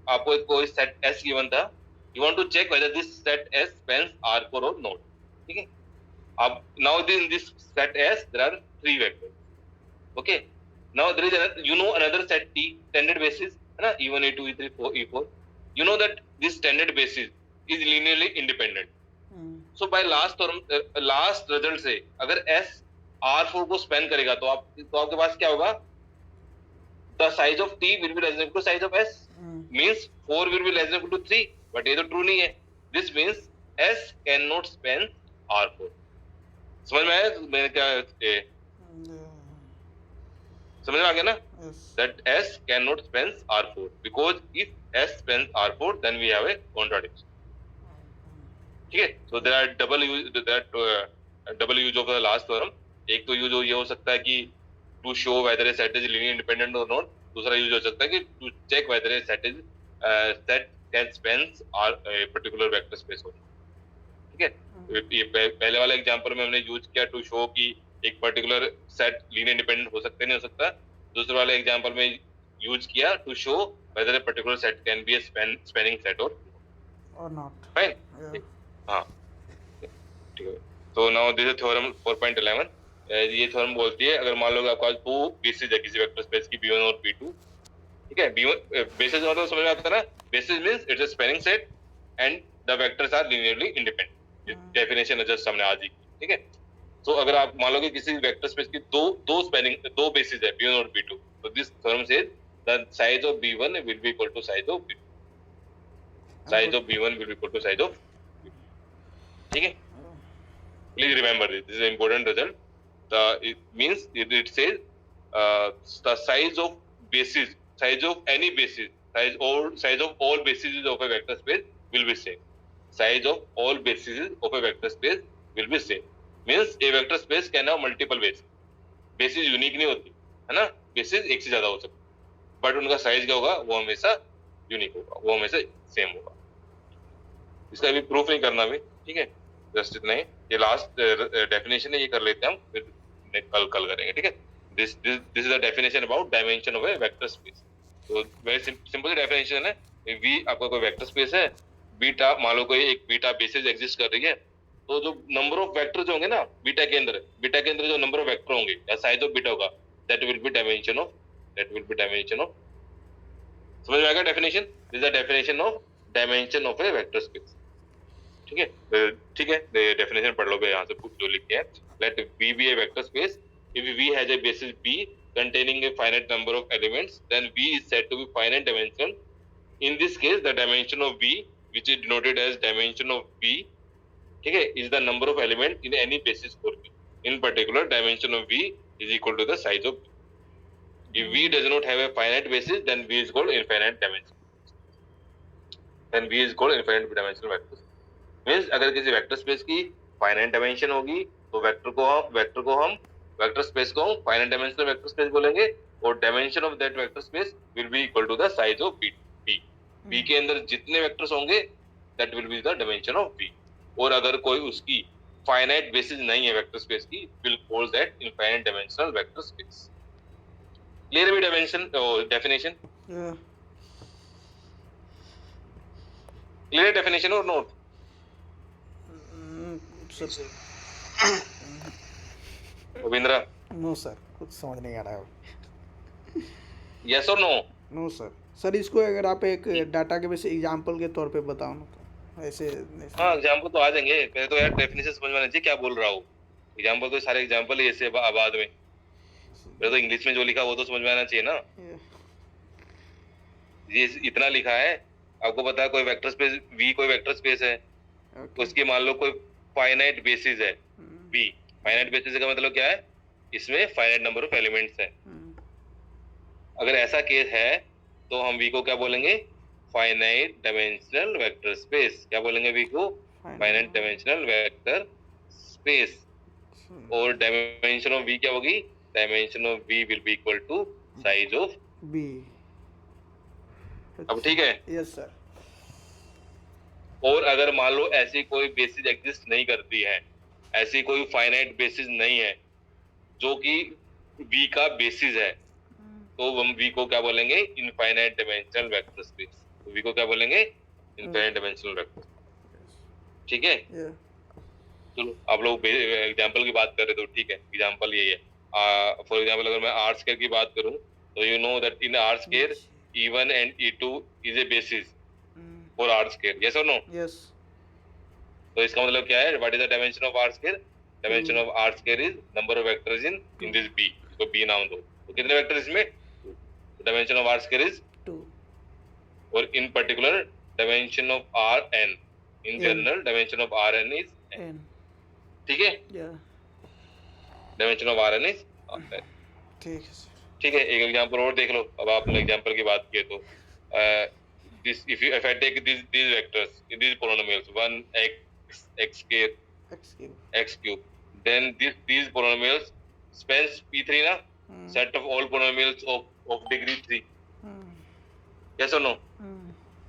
आपको एक कोई सेट S गिवन था, you want to check whether this set S spans R4 और नॉट, ठीक है, अब now in this set S there are 3 vectors, okay, now there is you know another set T standard basis है ना, E1 E2 E3 E4, you know that this standard basis is linearly independent, so by last term last result से अगर S R4 को Spain करेगा तो आपके पास क्या होगा, the size of T will be less than equal to size of S, means 4 will be less than equal to 3, but ये तो true नहीं है, this means S cannot span R4, समझ में आया मैंने क्या समझ में आ गया ना, that S cannot span R4 because if S spans R4 then we have a contradiction, ठीक है, so there are double use of the last theorem, एक तो यूज ये हो सकता है कि to show whether a set is linearly independent or not, दूसरा यूज हो सकता है कि to check whether a set is set can spans a particular vector space or not, ठीक है, ये पहले वाले एग्जांपल में हमने यूज किया टू शो कि एक पर्टिकुलर सेट लीनियर इंडिपेंडेंट हो सकता है नहीं हो सकता, दूसरे वाले एग्जांपल में यूज किया to show whether a particular set can be a spanning set और नॉट, फाइन, हाँ ठीक है, तो नाउ दिस इज थ्योरम 4.11, ये थ्योरम बोलती है अगर मान लो आपके पास दो बेसिस है किसी वेक्टर स्पेस की B1 और B2, ठीक है, B1 बेसिस मतलब समझ में आता है ना, basis means it's a spanning set and the vectors are linearly independent, definition है जस्ट हमने आज ही, ठीक है, तो अगर आप मान लो कि किसी वेक्टर स्पेस की दो बेसिस है B1 और B2, तो this theorem says the size of B1 will be equal to size of B2, size of B1 will be equal to size of B2, ठीक है, please remember this is an important result, it means it says the size of basis, size of any basis, size of all bases of a vector space will be same, size of all bases of a vector space will be same, means a vector space can have multiple bases, bases unique नहीं होती है ना, bases एक से ज्यादा हो सकते, but उनका साइज क्या होगा वो हमेशा यूनिक होगा, वो हमेशा सेम होगा, इसका भी प्रूफ नहीं करना भी, ठीक है, जस्ट इतना ही, ये लास्ट डेफिनेशन है, ये कर लेते हैं हम, फिर कल करेंगे, ठीक है, this is the definition about dimension of A vector space, तो वेरी सिंपल डेफिनेशन है, वी आपका कोई वेक्टर स्पेस है, बीटा मान लो कोई एक बीटा बेसिस एग्जिस्ट कर रही है, तो जो नंबर ऑफ वेक्टर्स होंगे ना बीटा के अंदर जो नंबर ऑफ वेक्टर होंगे या साइज ऑफ बीटा होगा, that will B dimension of समझ में आएगा definition, this is the definition of dimension of A vector space, ठीक है, डेफिनेशन पढ़ लोगे यहाँ से जो लिखे हैं, late V be a vector space if V has a basis B containing a finite number of elements, then V is said to be finite dimensional, in this case the dimension of V which is denoted as dimension of B, ठीक है, is the number of element in any basis for V, in particular dimension of V is equal to the size of B, if V does not have a finite basis then V is called infinite dimensional, then V is called infinite dimensional vector, means अगर किसी vector space की finite dimension होगी तो vector space को हम finite dimensional vector space बोलेंगे और dimension of that vector space will be equal to the size of B. B के अंदर जितने वेक्टर्स होंगे that will be the dimension of B. और अगर कोई उसकी फाइनाइट बेसिस नहीं है वेक्टर स्पेस की, will call that infinite dimensional vector space. Clear भी डायमेंशन डेफिनेशन? क्लियर डेफिनेशन और नोट? रविंद्रा? नो सर, कुछ समझ नहीं आ रहा है। यस और नो? No sir. सर इसको अगर आप एक डाटा के बेस एग्जांपल के तौर पे बताओ ना, तो ऐसे नहीं। हाँ एग्जांपल तो आ जाएंगे, पहले तो यार डेफिनेशन समझ में आना चाहिए क्या बोल रहा हूँ। एग्जांपल तो सारे एग्जांपल ही ऐसे बाद में, पहले तो इंग्लिश में जो लिखा वो तो समझ में आना चाहिए ना। ये इतना लिखा है, आपको पता है कोई वेक्टर स्पेस V कोई वेक्टर स्पेस है, उसकी मान लो कोई फाइनाइट बेसिस है V। फाइनाइट बेसिस का मतलब क्या है, इसमें फाइनाइट नंबर ऑफ एलिमेंट्स है। अगर ऐसा केस है तो हम V को क्या बोलेंगे, फाइनाइट डायमेंशनल वेक्टर स्पेस। क्या बोलेंगे V को? Finite dimensional vector space. और डायमेंशन ऑफ V क्या होगी? Dimension of V will be equal to size of B। अब ठीक है? Yes sir. और अगर मान लो ऐसी कोई बेसिस एग्जिस्ट नहीं करती है, ऐसी कोई फाइनाइट बेसिस नहीं है जो कि V का बेसिस है, तो हम V को क्या बोलेंगे? Infinite dimensional vector space. तो V को क्या बोलेंगे? Infinite dimensional vector. ठीक है? चलो आप लोग एग्जांपल की बात कर रहे हो, ठीक है, एग्जांपल यही है। फॉर एग्जांपल अगर मैं आर स्क्वायर की बात करूं तो you know that in are square E1 and E2 is a basis for R square. Yes or no? Yes. तो इसका मतलब क्या है? What is the dimension of R square? Dimension of R square is number of vectors in this B. इसको B नाम दो। तो कितने वेक्टर इसमें? Dimension of R square is 2. और in particular dimension of Rn. In general dimension of Rn is n. ठीक है? Yeah. Dimension of Rn is n. ठीक है सर। ठीक है, एक एग्जांपल और देख लो। अब आपने एग्जांपल की बात की तो if I take these vectors, these polynomials 1 x square x cube, then these polynomials spans P3 ना, set of all polynomials of degree 3. Yes or no?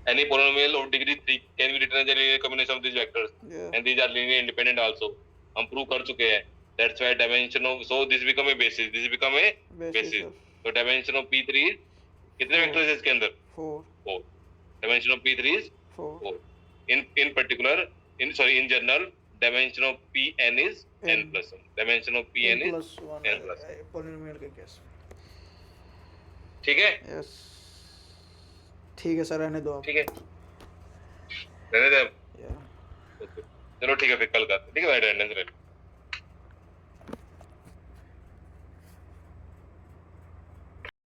Any polynomial of degree 3 can be written as a linear combination of these vectors. And these are linear independent also. हम prove कर चुके हैं। That's why dimension of, so this become a basis. This become a basis. So dimension of P3 is कितने vectors है इसके अंदर? 4. Dimension of P3 is 4. In particular, in general, dimension of Pn is n plus 1. Dimension of Pn is n plus 1. Polynomial के case. ठीक है? Yes. ठीक है sir, रहने दो आप। ठीक है, रहने दे अब। चलो ठीक है, फिर कल करते हैं। ठीक है, अटेंडेंस